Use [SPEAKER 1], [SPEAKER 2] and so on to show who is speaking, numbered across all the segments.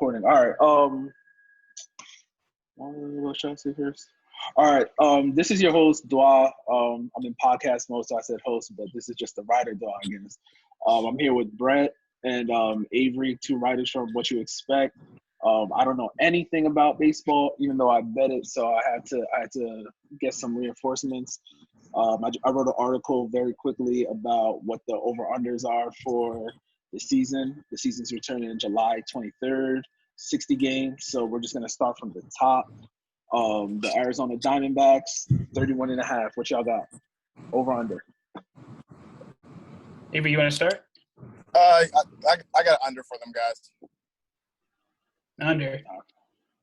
[SPEAKER 1] recording. All right. What should I say first? All right. This is your host, Dwa. I'm in podcast mode, so I said host, but this is just the writer, Dwa, I guess. I'm here with Brett and Avery, two writers from What You Expect. I don't know anything about baseball, even though I bet it, so I had to get some reinforcements. I wrote an article very quickly about what the over-unders are for the season. The season's returning in July 23rd, 60 games. So we're just going to start from the top. The Arizona Diamondbacks, 31.5. What y'all got? Over-under.
[SPEAKER 2] Avery, you want to start?
[SPEAKER 3] I got under for them guys.
[SPEAKER 2] Under.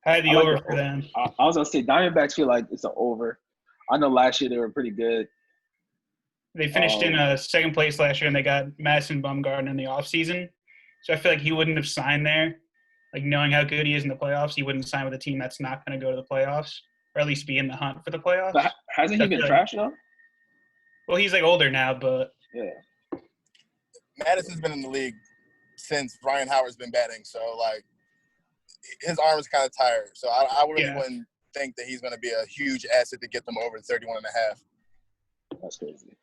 [SPEAKER 2] I had the over for them.
[SPEAKER 1] I was going to say Diamondbacks feel like it's an over. I know last year they were pretty good.
[SPEAKER 2] They finished in second place last year, and they got Madison Bumgarner in the offseason. So I feel like he wouldn't have signed there. Like, knowing how good he is in the playoffs, he wouldn't sign with a team that's not going to go to the playoffs, or at least be in the hunt for the playoffs.
[SPEAKER 1] But hasn't he been trash, though?
[SPEAKER 2] Well, he's, like, older now, but –
[SPEAKER 1] yeah.
[SPEAKER 3] Madison's been in the league since Ryan Howard's been batting, so, like, his arm is kind of tired. So I really wouldn't think that he's going to be a huge asset to get them over 31.5.
[SPEAKER 1] That's crazy.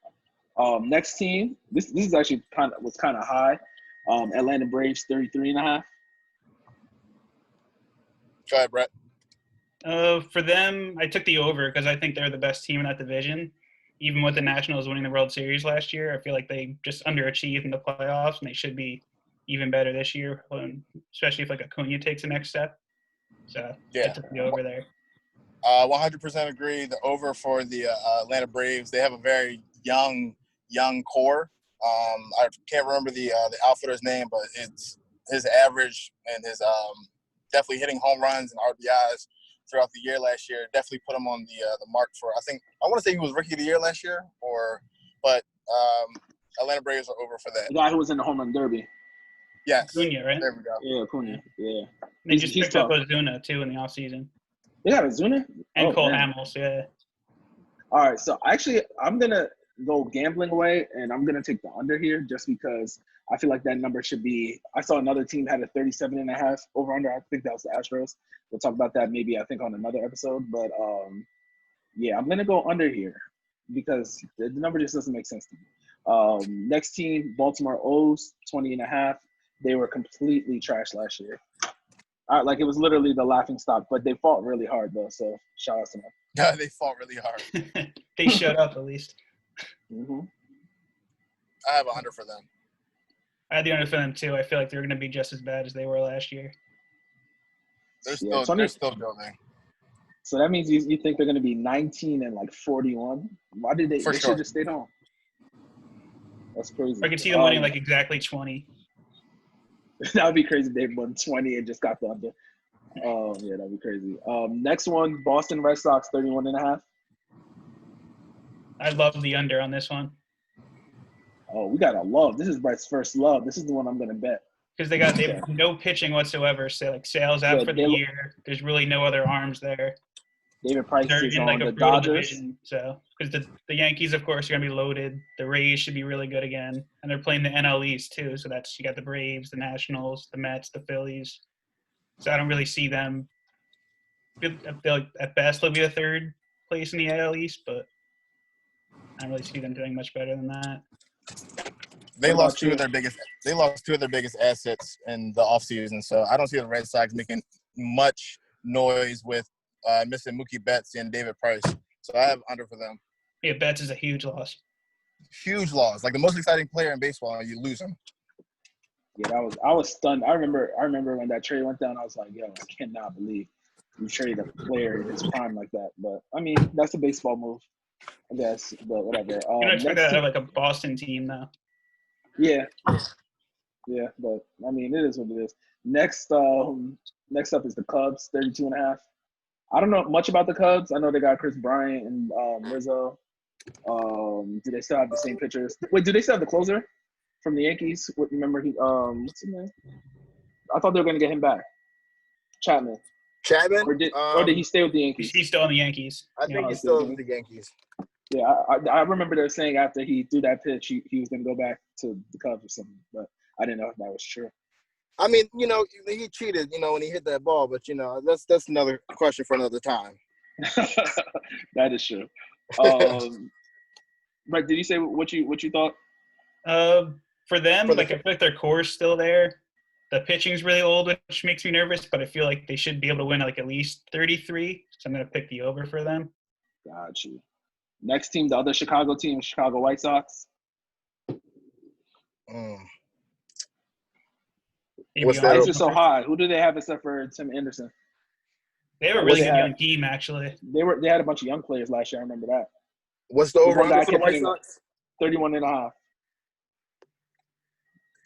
[SPEAKER 1] Next team, this is actually was kind of high. Atlanta Braves, 33.5.
[SPEAKER 3] Go ahead, Brett.
[SPEAKER 2] For them, I took the over because I think they're the best team in that division. Even with the Nationals winning the World Series last year, I feel like they just underachieved in the playoffs, and they should be even better this year, especially if, like, Acuna takes the next step. So I took the over there.
[SPEAKER 3] 100% agree. The over for the Atlanta Braves. They have a very young core. I can't remember the outfielder's name, but it's his average and his definitely hitting home runs and RBIs throughout the year last year. Definitely put him on the mark for. I want to say he was Rookie of the Year last year, but Atlanta Braves are over for that.
[SPEAKER 1] The guy who was in the home run derby.
[SPEAKER 3] Yes.
[SPEAKER 2] Acuna, right?
[SPEAKER 3] There we go.
[SPEAKER 1] Yeah, Acuna. Yeah.
[SPEAKER 2] They just picked up Ozuna, too, in the offseason.
[SPEAKER 1] They got Ozuna?
[SPEAKER 2] And Cole Hamels, yeah.
[SPEAKER 1] All right, so actually I'm going to go gambling away, and I'm going to take the under here just because I feel like that number should be – I saw another team had a 37.5 over-under. I think that was the Astros. We'll talk about that maybe I think on another episode. But, yeah, I'm going to go under here because the number just doesn't make sense to me. Next team, Baltimore O's, 20.5. They were completely trash last year. Like, it was literally the laughing stock, but they fought really hard, though, so shout out to them.
[SPEAKER 3] Yeah, they fought really hard.
[SPEAKER 2] They showed up, at least.
[SPEAKER 1] Mm-hmm.
[SPEAKER 3] I have an under for them.
[SPEAKER 2] I had the under for them, too. I feel like they're going to be just as bad as they were last year.
[SPEAKER 3] They're still building.
[SPEAKER 1] So that means you think they're going to be 19 and, like, 41? Why did they – they should just stayed home. That's crazy.
[SPEAKER 2] I could see them winning, like, exactly 20.
[SPEAKER 1] That would be crazy if they won 20 and just got the under. Yeah, that'd be crazy. Next one, Boston Red Sox, 31.5.
[SPEAKER 2] I love the under on this one.
[SPEAKER 1] Oh, we got a love. This is Brett's first love. This is the one I'm going to bet.
[SPEAKER 2] Because they have no pitching whatsoever. So, like, Sale's out for the year. There's really no other arms there.
[SPEAKER 1] David Price is on the Dodgers. Division,
[SPEAKER 2] so, because the Yankees, of course, are going to be loaded. The Rays should be really good again. And they're playing the NL East, too. So, you got the Braves, the Nationals, the Mets, the Phillies. So, I don't really see them. I feel like at best they'll be a third place in the AL East, but I don't really see them doing much better than that.
[SPEAKER 3] They lost two of their biggest assets in the offseason, so I don't see the Red Sox making much noise with missing Mookie Betts and David Price. So I have under for them.
[SPEAKER 2] Yeah, Betts is a huge loss.
[SPEAKER 3] Huge loss. Like the most exciting player in baseball, and you lose him.
[SPEAKER 1] Yeah, I was stunned. I remember when that trade went down, I was like, yo, I cannot believe you traded a player in his prime like that. But I mean, that's a baseball move, I guess. But whatever.
[SPEAKER 2] You're gonna expect that out of like a Boston team though.
[SPEAKER 1] Yeah. Yeah, but I mean it is what it is. Next up is the Cubs, 32.5. I don't know much about the Cubs. I know they got Chris Bryant and Rizzo. Do they still have the same pitchers? Wait, do they still have the closer from the Yankees? Remember he what's his name? I thought they were gonna get him back. Chapman. Or did he stay with the Yankees?
[SPEAKER 2] He's still on the Yankees.
[SPEAKER 3] I think he's still with the Yankees.
[SPEAKER 1] Yeah, I remember they were saying after he threw that pitch, he was gonna go back to the Cubs or something, but I didn't know if that was true.
[SPEAKER 3] I mean, he cheated, when he hit that ball, but that's another question for another time.
[SPEAKER 1] That is true. But did you say what you thought?
[SPEAKER 2] For them, I feel like their core's still there. The pitching's really old, which makes me nervous, but I feel like they should be able to win at least 33. So I'm going to pick the over for them.
[SPEAKER 1] Got you. Next team, the other Chicago team, Chicago White Sox.
[SPEAKER 3] What's
[SPEAKER 1] Why
[SPEAKER 3] that?
[SPEAKER 1] is it so high? Who do they have except for Tim Anderson?
[SPEAKER 2] They have a really good young team, actually.
[SPEAKER 1] They had a bunch of young players last year. I remember that.
[SPEAKER 3] What's the over-under for the White Sox?
[SPEAKER 1] 31.5.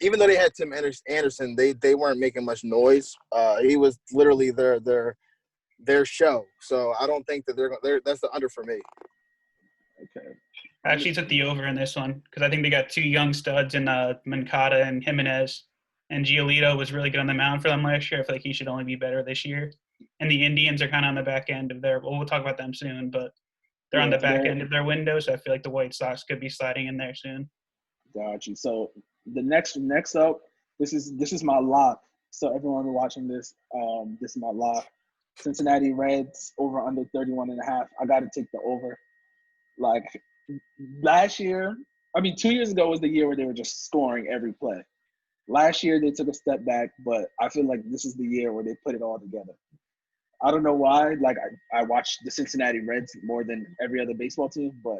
[SPEAKER 3] Even though they had Tim Anderson, they weren't making much noise. He was literally their show. So I don't think that that's the under for me.
[SPEAKER 1] Okay.
[SPEAKER 2] I actually took the over in this one because I think they got two young studs in Moncada and Jimenez. And Giolito was really good on the mound for them last year. I feel like he should only be better this year. And the Indians are kind of on the back end of we'll talk about them soon, but they're on the back end of their window, so I feel like the White Sox could be sliding in there soon.
[SPEAKER 1] Got you. So the next up, this is my lock. So everyone watching this, this is my lock. Cincinnati Reds over under 31.5. I got to take the over. Like last year, 2 years ago was the year where they were just scoring every play. Last year they took a step back, but I feel like this is the year where they put it all together. I don't know why. Like I watched the Cincinnati Reds more than every other baseball team, but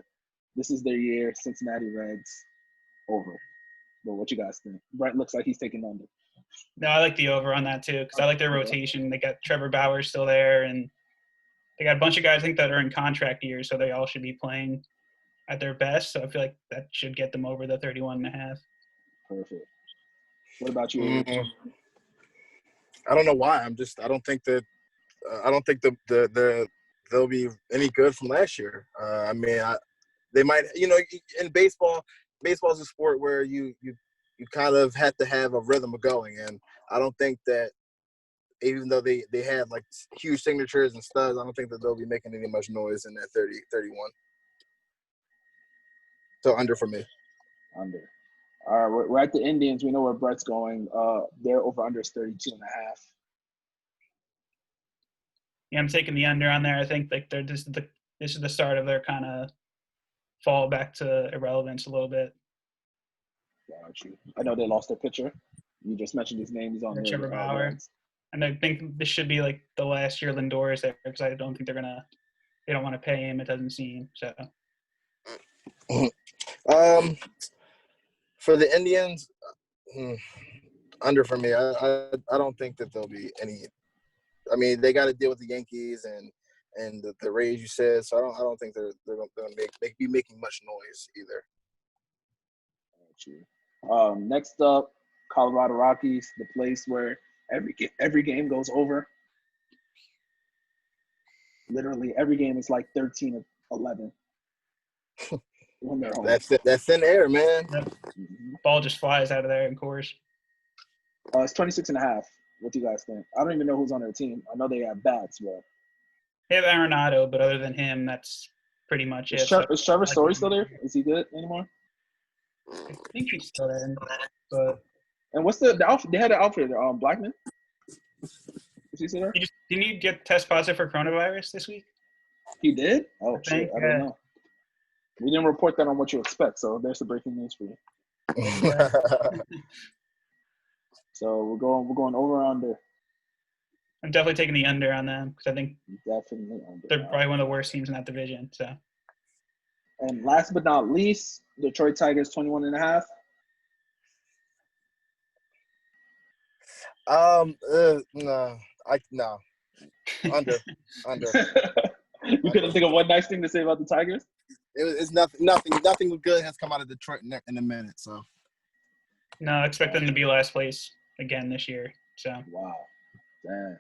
[SPEAKER 1] this is their year. Cincinnati Reds over. But what you guys think? Brett looks like he's taking under.
[SPEAKER 2] No, I like the over on that too because I like their rotation. They got Trevor Bauer still there, and they got a bunch of guys I think that are in contract years, so they all should be playing at their best. So I feel like that should get them over the 31.5.
[SPEAKER 1] Perfect. What about you?
[SPEAKER 3] I don't know why. I don't think that. I don't think they'll be any good from last year. They might. In baseball is a sport where you kind of have to have a rhythm of going, and I don't think that even though they had huge signatures and studs, I don't think that they'll be making any much noise in that 30-31. So under for me.
[SPEAKER 1] Under. All right, we're at the Indians. We know where Brett's going. Their over under is 32.5.
[SPEAKER 2] Yeah, I'm taking the under on there. I think this is the start of their kind of fall back to irrelevance a little bit.
[SPEAKER 1] Got you. I know they lost their pitcher. You just mentioned his name. He's on
[SPEAKER 2] Trevor Bauer. And I think this should be the last year Lindor is there because I don't think they don't want to pay him. It doesn't seem so.
[SPEAKER 3] For the Indians, under for me. I don't think that there'll be any. They got to deal with the Yankees and the Rays. You said so. I don't think they're going to be making much noise either.
[SPEAKER 1] Next up, Colorado Rockies, the place where every game goes over. Literally every game is 13-11. When they're home.
[SPEAKER 3] That's thin air, man.
[SPEAKER 2] Yep. Ball just flies out of there, of course.
[SPEAKER 1] It's 26.5. What do you guys think? I don't even know who's on their team. I know they have bats, but
[SPEAKER 2] they have Arenado, but other than him, that's pretty much it.
[SPEAKER 1] Is Trevor Story still there? Is he good anymore?
[SPEAKER 2] I think he's still there. But
[SPEAKER 1] and what's the outfit? They had an outfielder, Blackman. Is he still there?
[SPEAKER 2] Didn't he get test positive for coronavirus this week?
[SPEAKER 1] He did? Oh, shit. I don't know. We didn't report that on What You Expect, so there's the breaking news for you. So we're going over or under.
[SPEAKER 2] I'm definitely taking the under on them because I think
[SPEAKER 1] definitely under.
[SPEAKER 2] They're probably one of the worst teams in that division. So.
[SPEAKER 1] And last but not least, Detroit Tigers 21.5.
[SPEAKER 3] No. Under.
[SPEAKER 1] You couldn't think of one nice thing to say about the Tigers?
[SPEAKER 3] It's nothing good has come out of Detroit in a minute. So.
[SPEAKER 2] No, I expect them to be last place again this year. So.
[SPEAKER 1] Wow. Damn.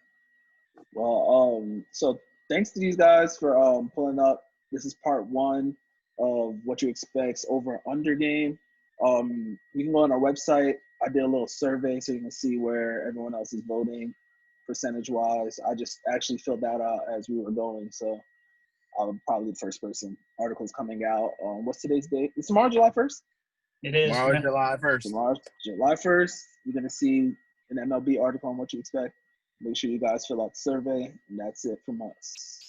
[SPEAKER 1] Well, so thanks to these guys for pulling up. This is part one of What You Expect's over and under game. You can go on our website. I did a little survey so you can see where everyone else is voting percentage-wise. I just actually filled that out as we were going, so I'm probably the first person. Article's coming out. What's today's date? It's tomorrow, July 1st?
[SPEAKER 2] It is.
[SPEAKER 3] Tomorrow, July 1st.
[SPEAKER 1] July 1st. You're going to see an MLB article on what you expect. Make sure you guys fill out the survey, and that's it from us.